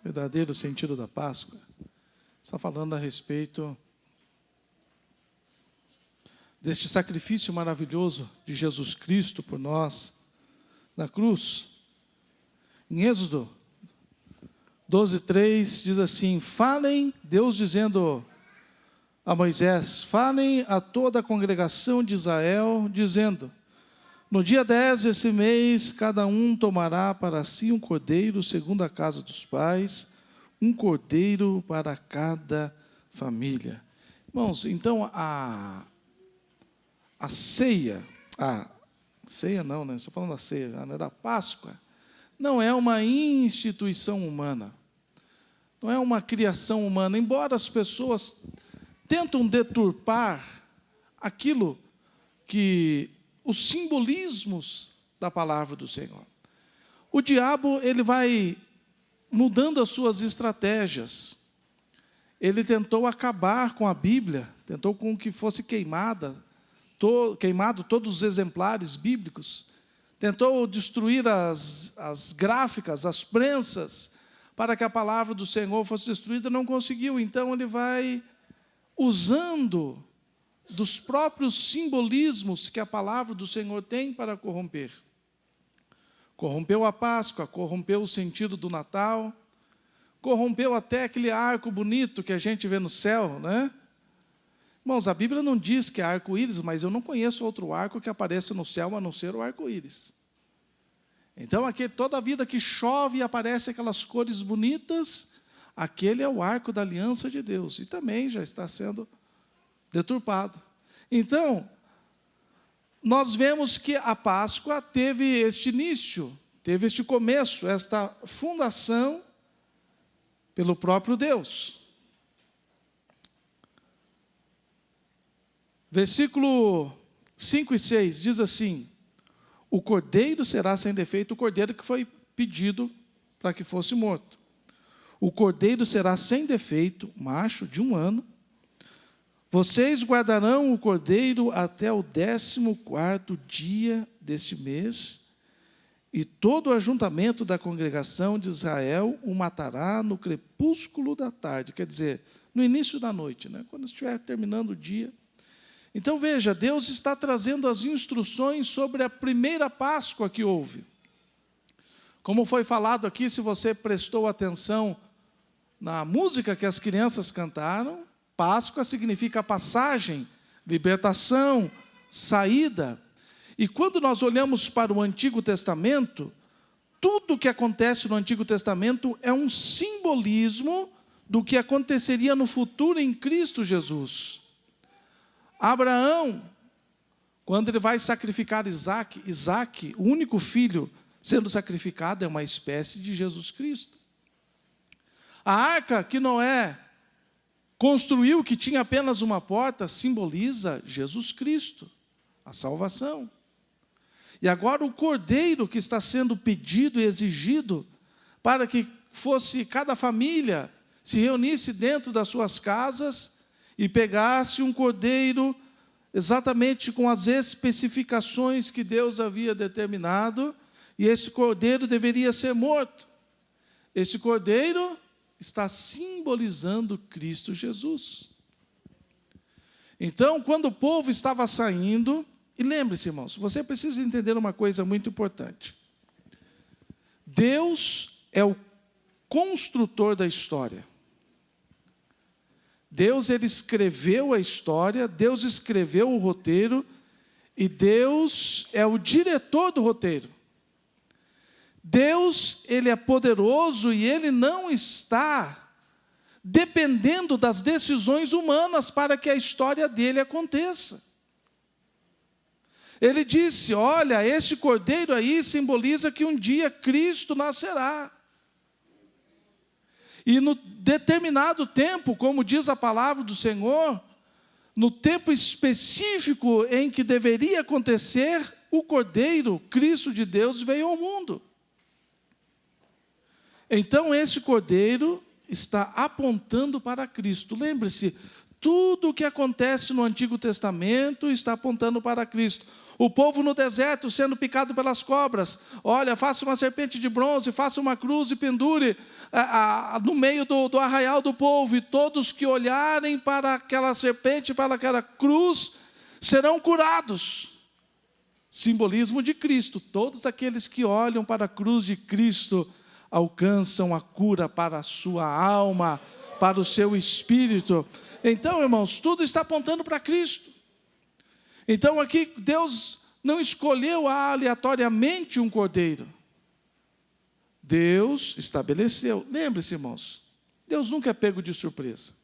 verdadeiro sentido da Páscoa, está falando a respeito deste sacrifício maravilhoso de Jesus Cristo por nós na cruz. Em Êxodo 12:3 diz assim: falem, Deus dizendo a Moisés, falem a toda a congregação de Israel, dizendo: no dia 10 desse mês, cada um tomará para si um cordeiro, segundo a casa dos pais, um cordeiro para cada família. Irmãos, então a ceia, ceia não, né? Estou falando da ceia, né? Da Páscoa, não é uma instituição humana, não é uma criação humana, embora as pessoas tentam deturpar aquilo que os simbolismos da palavra do Senhor. O diabo, ele vai mudando as suas estratégias. Ele tentou acabar com a Bíblia, tentou com que fosse queimado todos os exemplares bíblicos, tentou destruir as gráficas, as prensas, para que a palavra do Senhor fosse destruída, não conseguiu. Então ele vai usando dos próprios simbolismos que a palavra do Senhor tem para corromper. Corrompeu a Páscoa, corrompeu o sentido do Natal, corrompeu até aquele arco bonito que a gente vê no céu, né? Irmãos, a Bíblia não diz que é arco-íris, mas eu não conheço outro arco que apareça no céu a não ser o arco-íris. Então, toda a vida que chove e aparece aquelas cores bonitas, aquele é o arco da aliança de Deus. E também já está sendo deturpado. Então, nós vemos que a Páscoa teve este início, teve este começo, esta fundação pelo próprio Deus. Versículo 5 e 6 diz assim: o cordeiro será sem defeito, o cordeiro que foi pedido para que fosse morto. O cordeiro será sem defeito, macho, de 1 ano. Vocês guardarão o cordeiro até o 14º dia deste mês, e todo o ajuntamento da congregação de Israel o matará no crepúsculo da tarde, quer dizer, no início da noite, né? Quando estiver terminando o dia. Então veja, Deus está trazendo as instruções sobre a primeira Páscoa que houve. Como foi falado aqui, se você prestou atenção na música que as crianças cantaram, Páscoa significa passagem, libertação, saída. E quando nós olhamos para o Antigo Testamento, tudo o que acontece no Antigo Testamento é um simbolismo do que aconteceria no futuro em Cristo Jesus. Abraão, quando ele vai sacrificar Isaque, o único filho sendo sacrificado, é uma espécie de Jesus Cristo. A arca que Noé construiu, que tinha apenas uma porta, simboliza Jesus Cristo, a salvação. E agora o cordeiro que está sendo pedido e exigido para que fosse cada família se reunisse dentro das suas casas e pegasse um cordeiro exatamente com as especificações que Deus havia determinado, e esse cordeiro deveria ser morto. Esse cordeiro está simbolizando Cristo Jesus. Então, quando o povo estava saindo, e lembre-se, irmãos, você precisa entender uma coisa muito importante. Deus é o construtor da história. Deus, ele escreveu a história, Deus escreveu o roteiro, e Deus é o diretor do roteiro. Deus, ele é poderoso e ele não está dependendo das decisões humanas para que a história dele aconteça. Ele disse: olha, esse cordeiro aí simboliza que um dia Cristo nascerá. E no determinado tempo, como diz a palavra do Senhor, no tempo específico em que deveria acontecer, o Cordeiro, Cristo de Deus, veio ao mundo. Então esse Cordeiro está apontando para Cristo. Lembre-se, tudo o que acontece no Antigo Testamento está apontando para Cristo. O povo no deserto sendo picado pelas cobras. Olha, faça uma serpente de bronze, faça uma cruz e pendure no meio do arraial do povo. E todos que olharem para aquela serpente, para aquela cruz, serão curados. Simbolismo de Cristo. Todos aqueles que olham para a cruz de Cristo alcançam a cura para a sua alma, para o seu espírito. Então, irmãos, tudo está apontando para Cristo. Então aqui Deus não escolheu aleatoriamente um cordeiro. Deus estabeleceu. Lembre-se, irmãos, Deus nunca é pego de surpresa.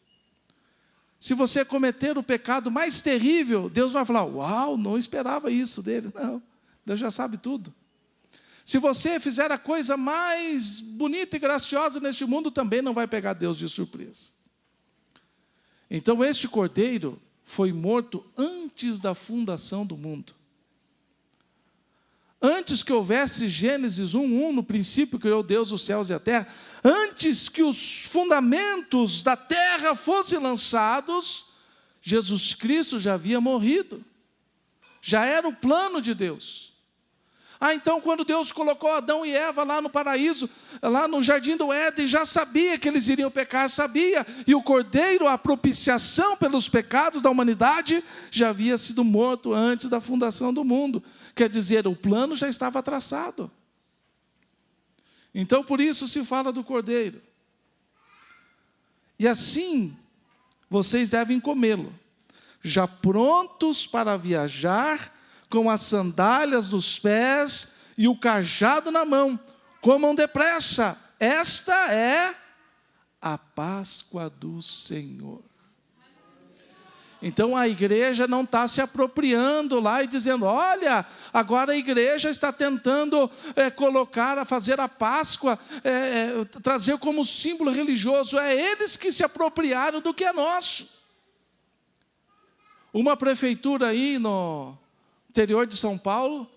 Se você cometer o pecado mais terrível, Deus vai falar, uau, não esperava isso dele. Não, Deus já sabe tudo. Se você fizer a coisa mais bonita e graciosa neste mundo, também não vai pegar Deus de surpresa. Então este cordeiro foi morto antes da fundação do mundo. Antes que houvesse Gênesis 1:1, no princípio criou Deus os céus e a terra, antes que os fundamentos da terra fossem lançados, Jesus Cristo já havia morrido. Já era o plano de Deus. Então quando Deus colocou Adão e Eva lá no paraíso, lá no jardim do Éden, já sabia que eles iriam pecar, sabia. E o cordeiro, a propiciação pelos pecados da humanidade, já havia sido morto antes da fundação do mundo. Quer dizer, o plano já estava traçado. Então por isso se fala do cordeiro. E assim, vocês devem comê-lo, já prontos para viajar, com as sandálias nos pés e o cajado na mão. Comam depressa, esta é a Páscoa do Senhor. Então a igreja não está se apropriando lá e dizendo, olha, agora a igreja está tentando fazer a Páscoa, trazer como símbolo religioso. É eles que se apropriaram do que é nosso. Uma prefeitura aí no interior de São Paulo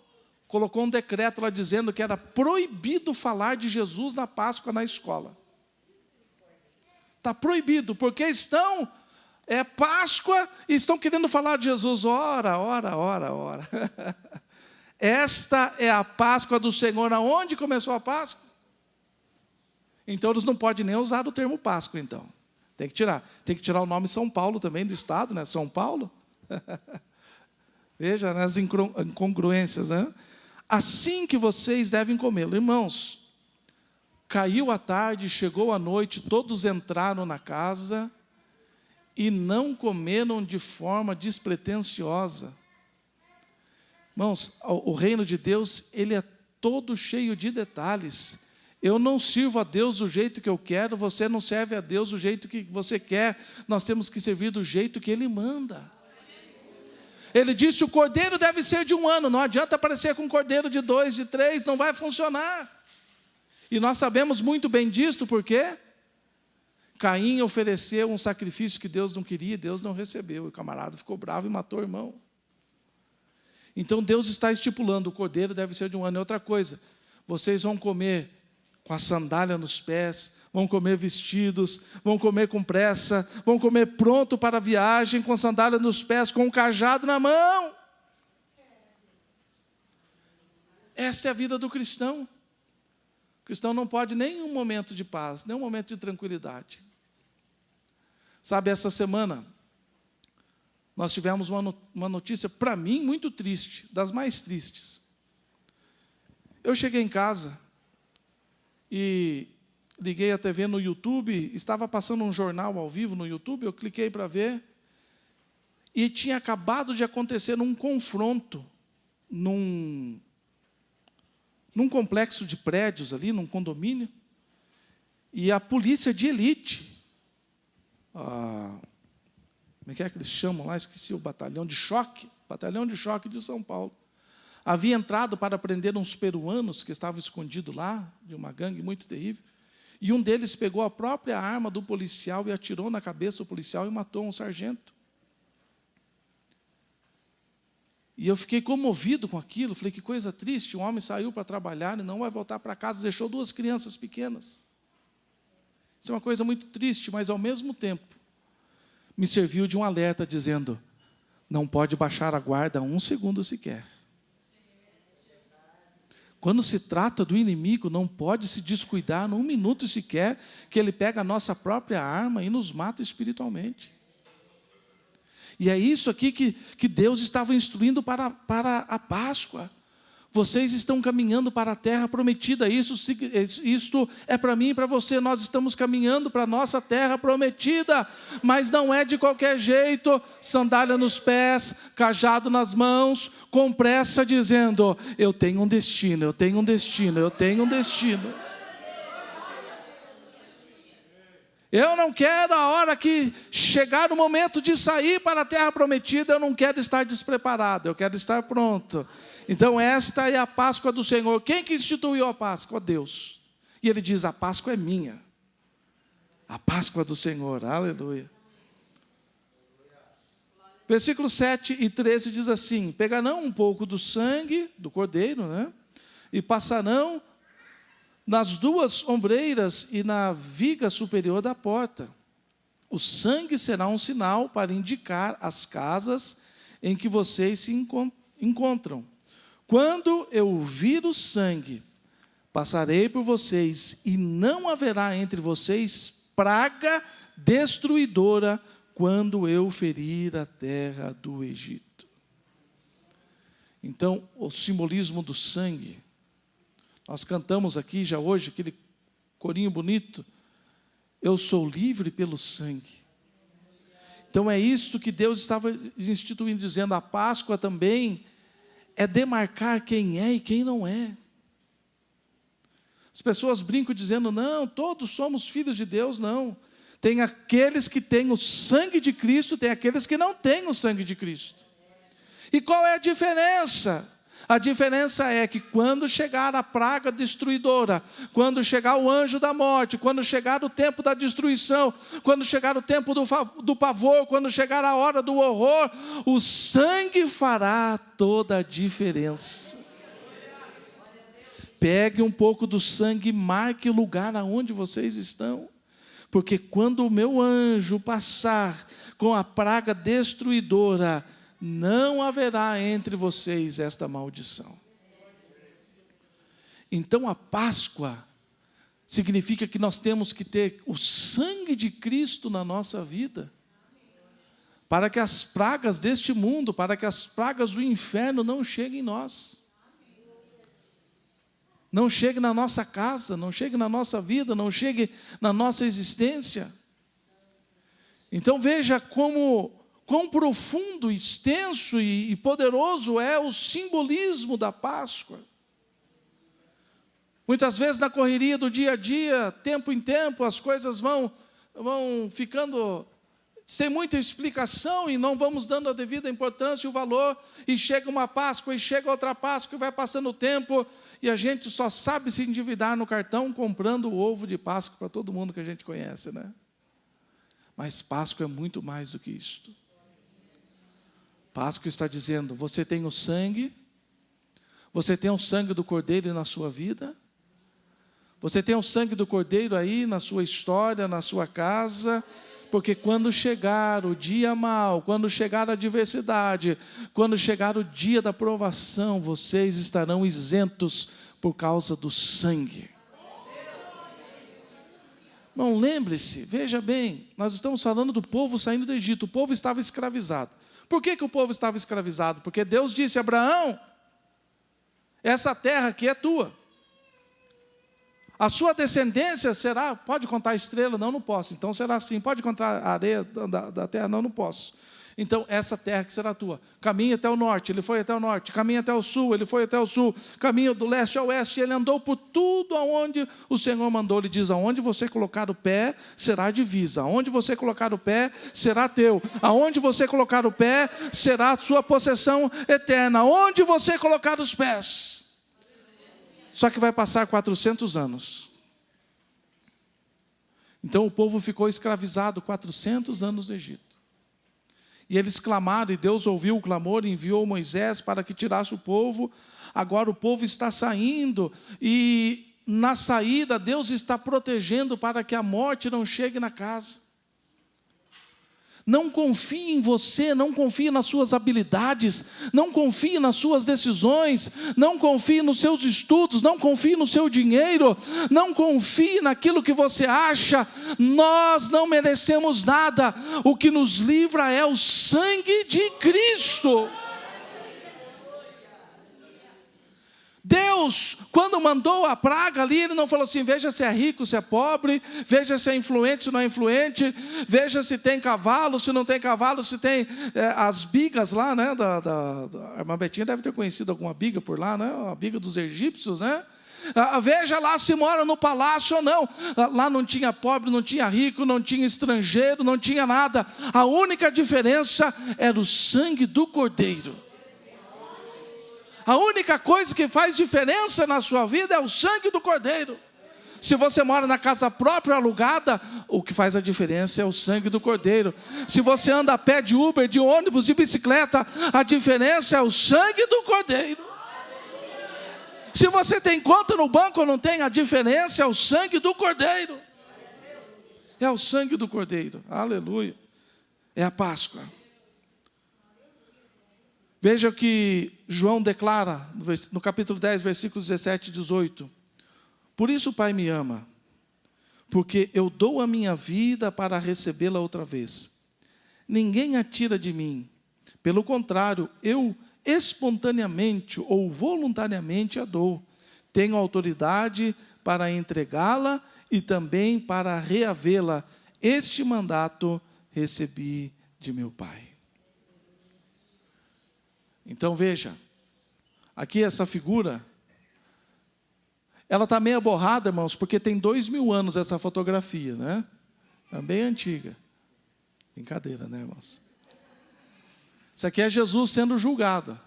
colocou um decreto lá dizendo que era proibido falar de Jesus na Páscoa na escola. Está proibido, porque é Páscoa e estão querendo falar de Jesus. Ora. Esta é a Páscoa do Senhor. Aonde começou a Páscoa? Então eles não podem nem usar o termo Páscoa, então. Tem que tirar o nome São Paulo também do estado, né? São Paulo. Veja as incongruências, né? Assim que vocês devem comê-lo. Irmãos, caiu a tarde, chegou a noite, todos entraram na casa e não comeram de forma despretensiosa. Irmãos, o reino de Deus, ele é todo cheio de detalhes. Eu não sirvo a Deus do jeito que eu quero, você não serve a Deus do jeito que você quer. Nós temos que servir do jeito que Ele manda. Ele disse, o cordeiro deve ser de 1 ano. Não adianta aparecer com um cordeiro de 2, de 3, não vai funcionar. E nós sabemos muito bem disto, porque Caim ofereceu um sacrifício que Deus não queria, Deus não recebeu. E o camarada ficou bravo e matou o irmão. Então Deus está estipulando, o cordeiro deve ser de 1 ano. E outra coisa, vocês vão comer com a sandália nos pés, vão comer vestidos, vão comer com pressa, vão comer pronto para a viagem, com sandália nos pés, com um cajado na mão. Esta é a vida do cristão. O cristão não pode nem um momento de paz, nem um momento de tranquilidade. Sabe, essa semana, nós tivemos uma notícia, para mim, muito triste, das mais tristes. Eu cheguei em casa e liguei a TV no YouTube, estava passando um jornal ao vivo no YouTube, eu cliquei para ver, e tinha acabado de acontecer um confronto num complexo de prédios ali, num condomínio, e a polícia de elite, como é que eles chamam lá? Esqueci, o batalhão de choque de São Paulo. Havia entrado para prender uns peruanos que estavam escondidos lá, de uma gangue muito terrível, e um deles pegou a própria arma do policial e atirou na cabeça do policial e matou um sargento. E eu fiquei comovido com aquilo, falei, que coisa triste, um homem saiu para trabalhar e não vai voltar para casa, deixou 2 crianças pequenas. Isso é uma coisa muito triste, mas ao mesmo tempo, me serviu de um alerta dizendo, não pode baixar a guarda 1 segundo sequer. Quando se trata do inimigo, não pode se descuidar num minuto sequer, que ele pega a nossa própria arma e nos mata espiritualmente. E é isso aqui que Deus estava instruindo para a Páscoa. Vocês estão caminhando para a terra prometida. Isto é para mim e para você. Nós estamos caminhando para a nossa terra prometida. Mas não é de qualquer jeito. Sandália nos pés, cajado nas mãos, com pressa dizendo: eu tenho um destino, eu tenho um destino, eu tenho um destino. Eu não quero, a hora que chegar o momento de sair para a terra prometida, eu não quero estar despreparado, eu quero estar pronto. Então esta é a Páscoa do Senhor. Quem que instituiu a Páscoa? Deus. E ele diz: a Páscoa é minha. A Páscoa do Senhor, aleluia. Versículos 7 e 13 diz assim: pegarão um pouco do sangue do cordeiro, e passarão nas duas ombreiras e na viga superior da porta. O sangue será um sinal para indicar as casas em que vocês se encontram. Quando eu vir o sangue, passarei por vocês, e não haverá entre vocês praga destruidora quando eu ferir a terra do Egito. Então, o simbolismo do sangue. Nós cantamos aqui já hoje, aquele corinho bonito: eu sou livre pelo sangue. Então é isso que Deus estava instituindo, dizendo: a Páscoa também é demarcar quem é e quem não é. As pessoas brincam dizendo: não, todos somos filhos de Deus. Não, tem aqueles que têm o sangue de Cristo, tem aqueles que não têm o sangue de Cristo. E qual é a diferença? A diferença é que quando chegar a praga destruidora, quando chegar o anjo da morte, quando chegar o tempo da destruição, quando chegar o tempo do pavor, quando chegar a hora do horror, o sangue fará toda a diferença. Pegue um pouco do sangue e marque o lugar aonde vocês estão. Porque quando o meu anjo passar com a praga destruidora, não haverá entre vocês esta maldição. Então a Páscoa significa que nós temos que ter o sangue de Cristo na nossa vida, para que as pragas deste mundo, para que as pragas do inferno não cheguem em nós, não cheguem na nossa casa, não cheguem na nossa vida, não cheguem na nossa existência. Então veja quão profundo, extenso e poderoso é o simbolismo da Páscoa. Muitas vezes na correria do dia a dia, tempo em tempo, as coisas vão ficando sem muita explicação e não vamos dando a devida importância e o valor, e chega uma Páscoa, e chega outra Páscoa, e vai passando o tempo, e a gente só sabe se endividar no cartão comprando o ovo de Páscoa para todo mundo que a gente conhece, Mas Páscoa é muito mais do que isto. Páscoa está dizendo: você tem o sangue, você tem o sangue do Cordeiro na sua vida, você tem o sangue do Cordeiro aí na sua história, na sua casa, porque quando chegar o dia mau, quando chegar a adversidade, quando chegar o dia da provação, vocês estarão isentos por causa do sangue. Não, lembre-se, veja bem, nós estamos falando do povo saindo do Egito. O povo estava escravizado. Por que o povo estava escravizado? Porque Deus disse a Abraão: essa terra aqui é tua. A sua descendência será, pode contar a estrela? Não, não posso. Então será assim. Pode contar a areia da terra? Não, não posso. Então essa terra que será tua. Caminha até o norte, ele foi até o norte. Caminha até o sul, ele foi até o sul. Caminha do leste ao oeste, ele andou por tudo aonde o Senhor mandou. Ele diz: aonde você colocar o pé, será divisa. Aonde você colocar o pé, será teu. Aonde você colocar o pé, será a sua possessão eterna. Onde você colocar os pés. Só que vai passar 400 anos. Então o povo ficou escravizado 400 anos no Egito. E eles clamaram, e Deus ouviu o clamor e enviou Moisés para que tirasse o povo. Agora o povo está saindo, e na saída Deus está protegendo para que a morte não chegue na casa. Não confie em você, não confie nas suas habilidades, não confie nas suas decisões, não confie nos seus estudos, não confie no seu dinheiro, não confie naquilo que você acha. Nós não merecemos nada, o que nos livra é o sangue de Cristo. Deus, quando mandou a praga ali, Ele não falou assim: veja se é rico, se é pobre, veja se é influente, se não é influente, veja se tem cavalo, se não tem cavalo, se tem as bigas lá, né? A irmã Betinha deve ter conhecido alguma biga por lá, né? A biga dos egípcios, né? Veja lá se mora no palácio ou não. Lá não tinha pobre, não tinha rico, não tinha estrangeiro, não tinha nada. A única diferença era o sangue do Cordeiro. A única coisa que faz diferença na sua vida é o sangue do Cordeiro. Se você mora na casa própria alugada, o que faz a diferença é o sangue do Cordeiro. Se você anda a pé, de Uber, de ônibus, de bicicleta, a diferença é o sangue do Cordeiro. Se você tem conta no banco ou não tem, a diferença é o sangue do Cordeiro. É o sangue do Cordeiro. Aleluia. É a Páscoa. Veja o que João declara no capítulo 10, versículos 17 e 18. Por isso o Pai me ama, porque eu dou a minha vida para recebê-la outra vez. Ninguém a tira de mim. Pelo contrário, eu espontaneamente ou voluntariamente a dou. Tenho autoridade para entregá-la e também para reavê-la. Este mandato recebi de meu Pai. Então veja, aqui essa figura, ela está meio borrada, irmãos, porque tem 2000 anos essa fotografia, né? É bem antiga. Brincadeira, né, irmãos? Isso aqui é Jesus sendo julgado.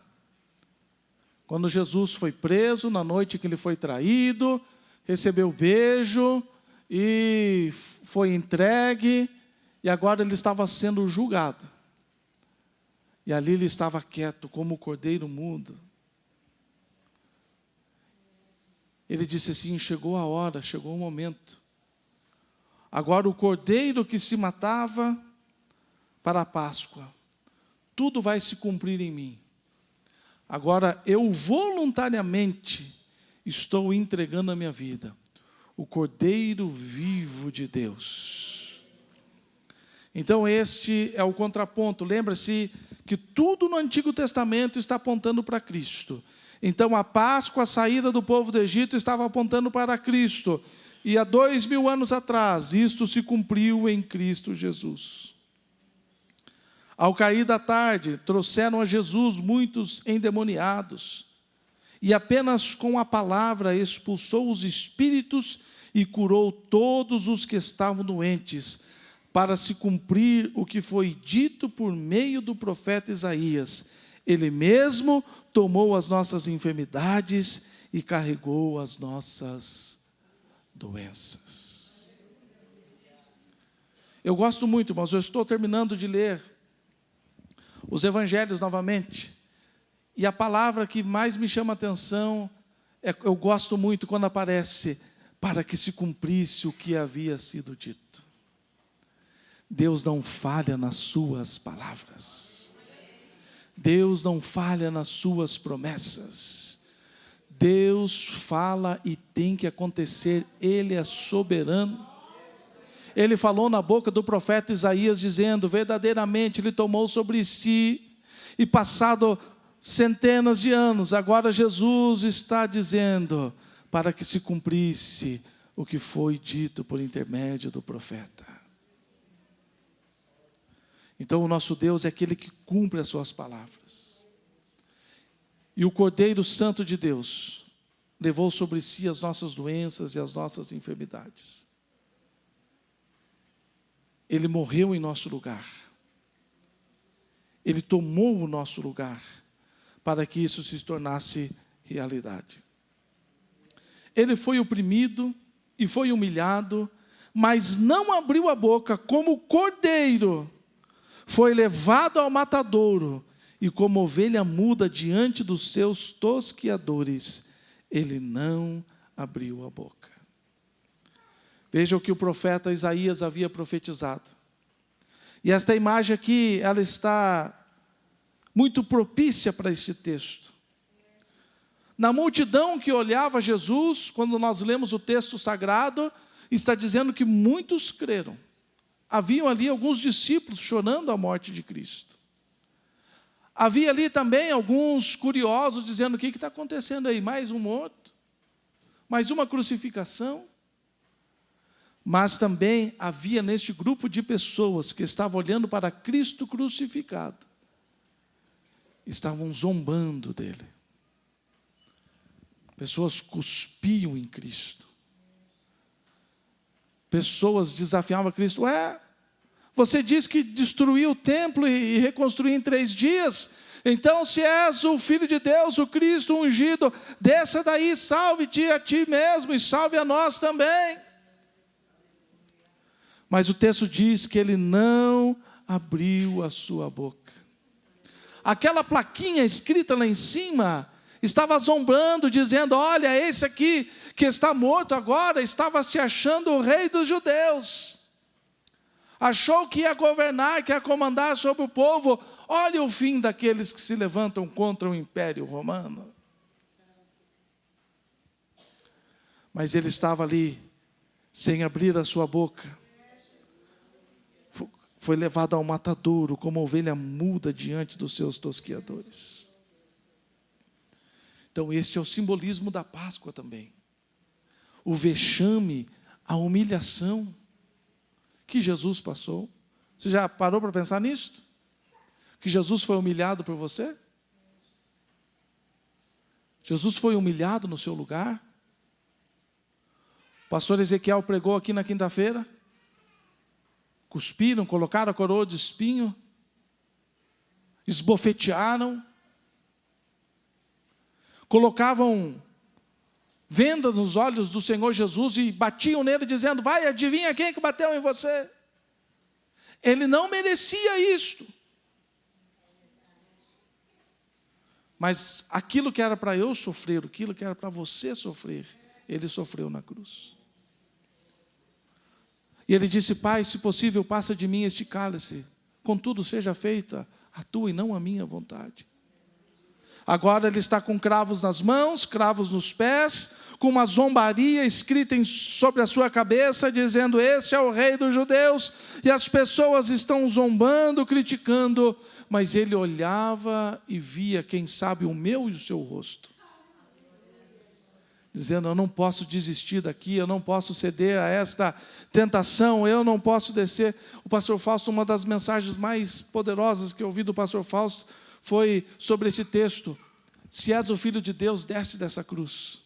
Quando Jesus foi preso, na noite que ele foi traído, recebeu o beijo e foi entregue, e agora ele estava sendo julgado. E ali ele estava quieto, como o cordeiro mudo. Ele disse assim: chegou a hora, chegou o momento. Agora o cordeiro que se matava para a Páscoa, tudo vai se cumprir em mim. Agora eu voluntariamente estou entregando a minha vida. O cordeiro vivo de Deus. Então este é o contraponto. Lembra-se que tudo no Antigo Testamento está apontando para Cristo. Então a Páscoa, a saída do povo do Egito, estava apontando para Cristo. E há 2000 anos atrás, isto se cumpriu em Cristo Jesus. Ao cair da tarde, trouxeram a Jesus muitos endemoniados. E apenas com a palavra expulsou os espíritos e curou todos os que estavam doentes, para se cumprir o que foi dito por meio do profeta Isaías. Ele mesmo tomou as nossas enfermidades e carregou as nossas doenças. Eu gosto muito, irmãos, eu estou terminando de ler os evangelhos novamente, e a palavra que mais me chama a atenção, eu gosto muito quando aparece, para que se cumprisse o que havia sido dito. Deus não falha nas suas palavras. Deus não falha nas suas promessas. Deus fala e tem que acontecer. Ele é soberano. Ele falou na boca do profeta Isaías, dizendo: verdadeiramente Ele tomou sobre si, e passado centenas de anos, agora Jesus está dizendo, para que se cumprisse o que foi dito por intermédio do profeta. Então o nosso Deus é aquele que cumpre as suas palavras. E o Cordeiro Santo de Deus levou sobre si as nossas doenças e as nossas enfermidades. Ele morreu em nosso lugar. Ele tomou o nosso lugar para que isso se tornasse realidade. Ele foi oprimido e foi humilhado, mas não abriu a boca. Como cordeiro foi levado ao matadouro, e como ovelha muda diante dos seus tosquiadores, ele não abriu a boca. Veja o que o profeta Isaías havia profetizado. E esta imagem aqui, ela está muito propícia para este texto. Na multidão que olhava Jesus, quando nós lemos o texto sagrado, está dizendo que muitos creram. Haviam ali alguns discípulos chorando a morte de Cristo. Havia ali também alguns curiosos dizendo: o que está acontecendo aí? Mais um morto? Mais uma crucificação? Mas também havia neste grupo de pessoas que estavam olhando para Cristo crucificado, estavam zombando dele. Pessoas cuspiam em Cristo. Pessoas desafiavam a Cristo: você diz que destruiu o templo e reconstruiu em 3 dias. Então, se és o Filho de Deus, o Cristo ungido, desça daí, salve-te a ti mesmo e salve a nós também. Mas o texto diz que ele não abriu a sua boca. Aquela plaquinha escrita lá em cima estava zombando, dizendo: olha, esse aqui que está morto agora, estava se achando o rei dos judeus. Achou que ia governar, que ia comandar sobre o povo. Olha o fim daqueles que se levantam contra o Império Romano. Mas ele estava ali, sem abrir a sua boca. Foi levado ao matadouro, como ovelha muda diante dos seus tosquiadores. Então este é o simbolismo da Páscoa também. O vexame, a humilhação que Jesus passou. Você já parou para pensar nisso? Que Jesus foi humilhado por você? Jesus foi humilhado no seu lugar? O pastor Ezequiel pregou aqui na quinta-feira. Cuspiram, colocaram a coroa de espinho, esbofetearam, colocavam vendas nos olhos do Senhor Jesus e batiam nele dizendo: vai, adivinha quem que bateu em você? Ele não merecia isto. Mas aquilo que era para eu sofrer, aquilo que era para você sofrer, ele sofreu na cruz. E ele disse: Pai, se possível, passa de mim este cálice, contudo seja feita a tua e não a minha vontade. Agora ele está com cravos nas mãos, cravos nos pés, com uma zombaria escrita sobre a sua cabeça, dizendo: este é o rei dos judeus. E as pessoas estão zombando, criticando, mas ele olhava e via, quem sabe, o meu e o seu rosto, dizendo: eu não posso desistir daqui, eu não posso ceder a esta tentação, eu não posso descer. O pastor Fausto, uma das mensagens mais poderosas que eu ouvi do pastor Fausto, foi sobre esse texto: se és o Filho de Deus, desce dessa cruz.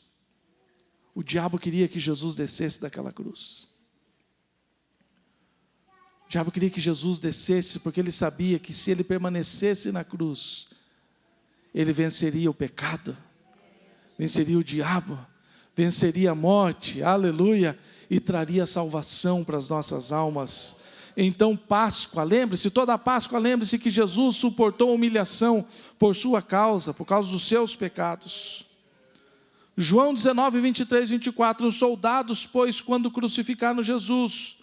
O diabo queria que Jesus descesse daquela cruz. O diabo queria que Jesus descesse, porque ele sabia que se ele permanecesse na cruz, ele venceria o pecado, venceria o diabo, venceria a morte, aleluia, e traria salvação para as nossas almas. Então Páscoa, lembre-se, toda a Páscoa, lembre-se que Jesus suportou humilhação por sua causa, por causa dos seus pecados. João 19, 23, 24, os soldados, pois, quando crucificaram Jesus,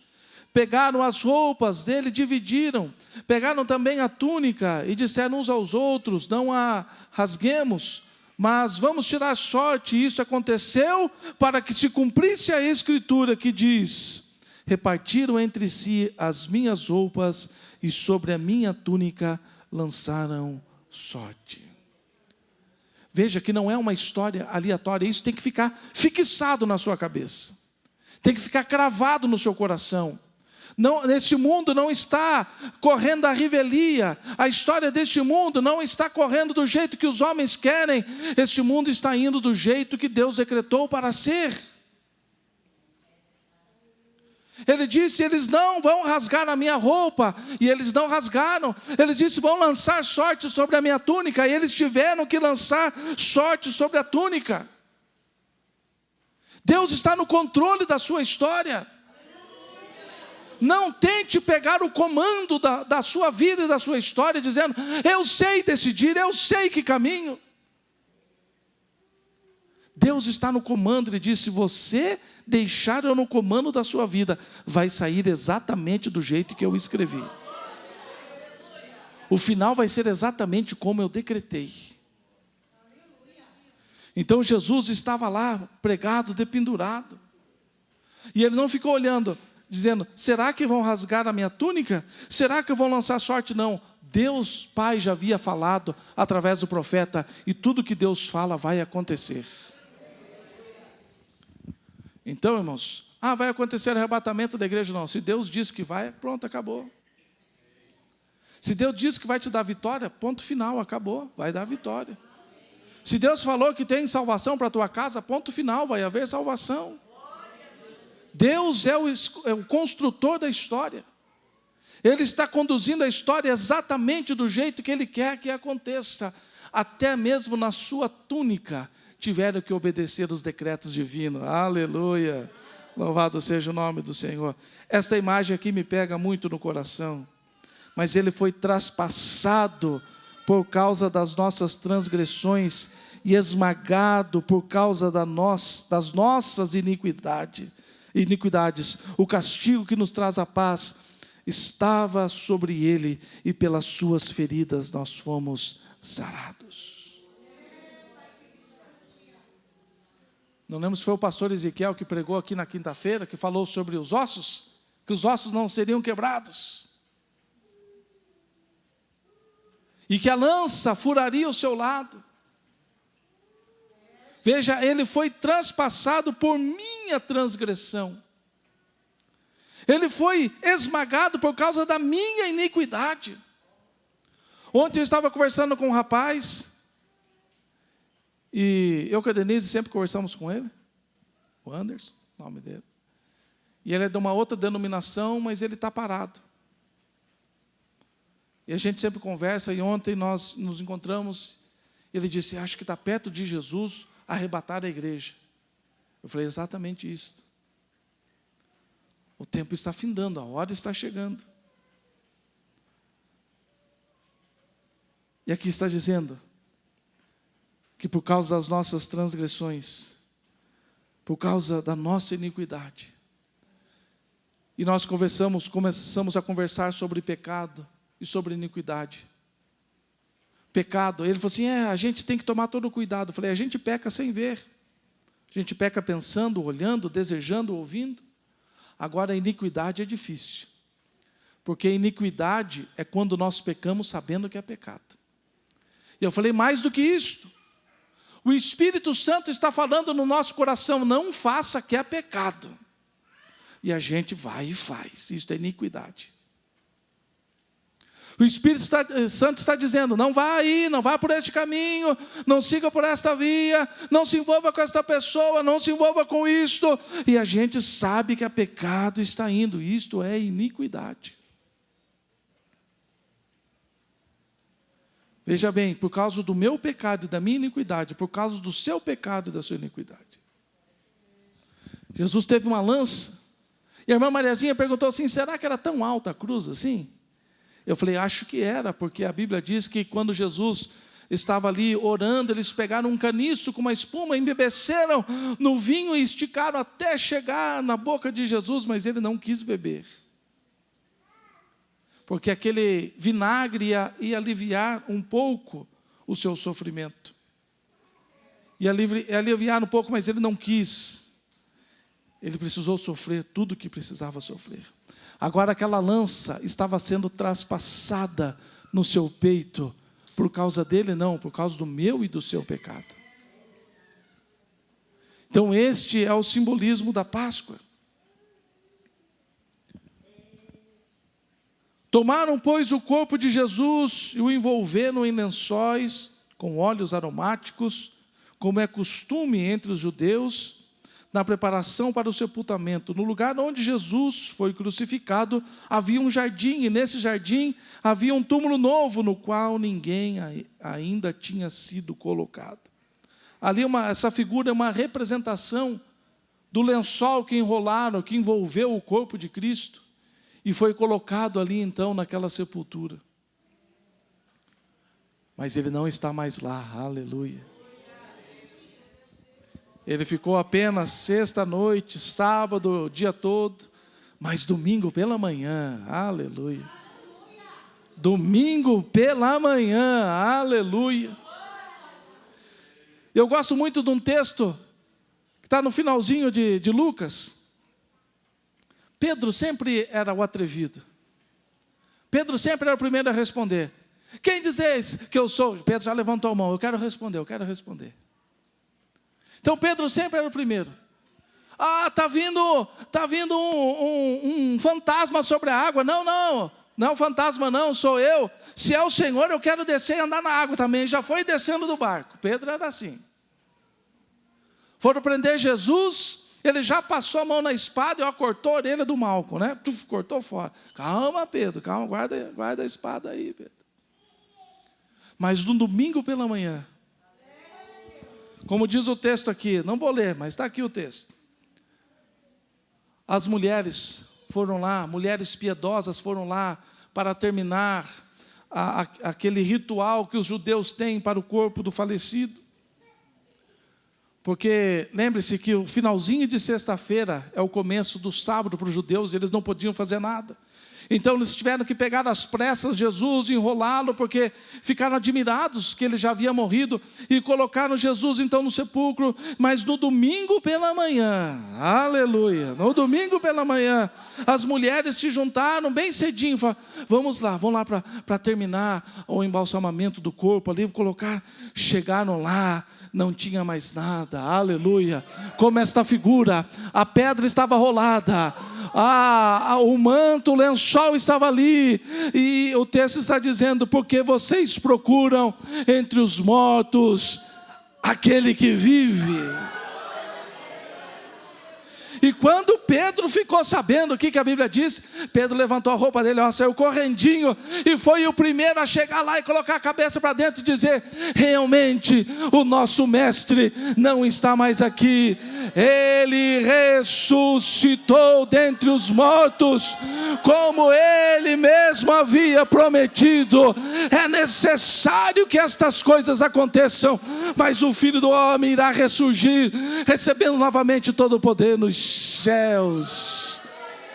pegaram as roupas dele, dividiram, pegaram também a túnica e disseram uns aos outros: não a rasguemos, mas vamos tirar sorte. Isso aconteceu para que se cumprisse a Escritura que diz: repartiram entre si as minhas roupas e sobre a minha túnica lançaram sorte. Veja que não é uma história aleatória, isso tem que ficar fixado na sua cabeça, tem que ficar cravado no seu coração. Não, neste mundo não está correndo a revelia, a história deste mundo não está correndo do jeito que os homens querem, este mundo está indo do jeito que Deus decretou para ser. Ele disse: eles não vão rasgar a minha roupa, e eles não rasgaram. Ele disse: vão lançar sorte sobre a minha túnica, e eles tiveram que lançar sorte sobre a túnica. Deus está no controle da sua história. Não tente pegar o comando da sua vida e da sua história, dizendo: eu sei decidir, eu sei que caminho. Deus está no comando. Ele disse: se você deixar eu no comando da sua vida, vai sair exatamente do jeito que eu escrevi. O final vai ser exatamente como eu decretei. Então Jesus estava lá, pregado, dependurado. E ele não ficou olhando, dizendo, será que vão rasgar a minha túnica? Será que vão lançar sorte? Não. Deus Pai já havia falado através do profeta, e tudo que Deus fala vai acontecer. Então, irmãos, vai acontecer o arrebatamento da igreja? Não. Se Deus disse que vai, pronto, acabou. Se Deus disse que vai te dar vitória, ponto final, acabou, vai dar vitória. Se Deus falou que tem salvação para a tua casa, ponto final, vai haver salvação. Deus é o construtor da história. Ele está conduzindo a história exatamente do jeito que Ele quer que aconteça. Até mesmo na sua túnica tiveram que obedecer os decretos divinos. Aleluia! Louvado seja o nome do Senhor. Esta imagem aqui me pega muito no coração. Mas Ele foi traspassado por causa das nossas transgressões e esmagado por causa das nossas iniquidades. O castigo que nos traz a paz estava sobre Ele, e pelas suas feridas nós fomos sarados. Não lembro se foi o pastor Ezequiel que pregou aqui na quinta-feira, que falou sobre os ossos, que os ossos não seriam quebrados, e que a lança furaria o seu lado. Veja, Ele foi transpassado por minha transgressão. Ele foi esmagado por causa da minha iniquidade. Ontem eu estava conversando com um rapaz, e eu com a Denise sempre conversamos com ele, o Anderson, o nome dele. E ele é de uma outra denominação, mas ele está parado. E a gente sempre conversa, e ontem nós nos encontramos, e ele disse, acho que está perto de Jesus arrebatar a igreja. Eu falei, exatamente isso. O tempo está findando, a hora está chegando. E aqui está dizendo que por causa das nossas transgressões, por causa da nossa iniquidade, e nós começamos a conversar sobre pecado e sobre iniquidade. Pecado, ele falou assim, a gente tem que tomar todo o cuidado. Eu falei, a gente peca sem ver. A gente peca pensando, olhando, desejando, ouvindo. Agora a iniquidade é difícil. Porque a iniquidade é quando nós pecamos sabendo que é pecado. E eu falei, mais do que isso. O Espírito Santo está falando no nosso coração, não faça que é pecado. E a gente vai e faz. Isso é iniquidade. O Espírito Santo está dizendo, não vá aí, não vá por este caminho, não siga por esta via, não se envolva com esta pessoa, não se envolva com isto. E a gente sabe que a pecado está indo, isto é iniquidade. Veja bem, por causa do meu pecado e da minha iniquidade, por causa do seu pecado e da sua iniquidade. Jesus teve uma lança, e a irmã Mariazinha perguntou assim, será que era tão alta a cruz assim? Eu falei, acho que era, porque a Bíblia diz que quando Jesus estava ali orando, eles pegaram um caniço com uma espuma, embebeceram no vinho e esticaram até chegar na boca de Jesus, mas ele não quis beber. Porque aquele vinagre ia aliviar um pouco o seu sofrimento. Ia aliviar um pouco, mas ele não quis. Ele precisou sofrer tudo o que precisava sofrer. Agora aquela lança estava sendo traspassada no seu peito, por causa dele não, por causa do meu e do seu pecado. Então este é o simbolismo da Páscoa. Tomaram, pois, o corpo de Jesus e o envolveram em lençóis com óleos aromáticos, como é costume entre os judeus, na preparação para o sepultamento. No lugar onde Jesus foi crucificado, havia um jardim, e nesse jardim havia um túmulo novo, no qual ninguém ainda tinha sido colocado. Ali essa figura é uma representação do lençol que enrolaram, que envolveu o corpo de Cristo, e foi colocado ali então naquela sepultura. Mas ele não está mais lá, aleluia. Ele ficou apenas sexta-noite, sábado, o dia todo, mas domingo pela manhã, aleluia. Domingo pela manhã, aleluia. Eu gosto muito de um texto que está no finalzinho de Lucas. Pedro sempre era o atrevido. Pedro sempre era o primeiro a responder. Quem dizeis que eu sou? Pedro já levantou a mão, eu quero responder. Então Pedro sempre era o primeiro. Ah, está vindo um fantasma sobre a água. Não, fantasma não, sou eu. Se é o Senhor, eu quero descer e andar na água também. Já foi descendo do barco. Pedro era assim. Foram prender Jesus, ele já passou a mão na espada e cortou a orelha do Malco, né? Cortou fora. Calma, Pedro, calma, guarda a espada aí, Pedro. Mas no domingo pela manhã, como diz o texto aqui, não vou ler, mas está aqui o texto. As mulheres foram lá, mulheres piedosas foram lá para terminar aquele ritual que os judeus têm para o corpo do falecido. Porque lembre-se que o finalzinho de sexta-feira é o começo do sábado para os judeus, eles não podiam fazer nada. Então eles tiveram que pegar às pressas Jesus, enrolá-lo, porque ficaram admirados que ele já havia morrido, e colocaram Jesus então no sepulcro. Mas no domingo pela manhã, aleluia, no domingo pela manhã, as mulheres se juntaram bem cedinho, falaram, vamos lá para terminar o embalsamamento do corpo ali, chegaram lá, não tinha mais nada, aleluia, como esta figura, a pedra estava rolada, o manto, o lençol estava ali, e o texto está dizendo, porque vocês procuram entre os mortos aquele que vive. E quando Pedro ficou sabendo o que a Bíblia diz, Pedro levantou a roupa dele, saiu correndinho, e foi o primeiro a chegar lá e colocar a cabeça para dentro e dizer, realmente o nosso mestre não está mais aqui, ele ressuscitou dentre os mortos, como ele mesmo havia prometido. É necessário que estas coisas aconteçam, mas o Filho do Homem irá ressurgir, recebendo novamente todo o poder nos céus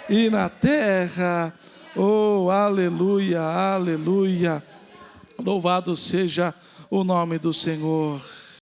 e na terra. Oh, aleluia, aleluia. Louvado seja o nome do Senhor.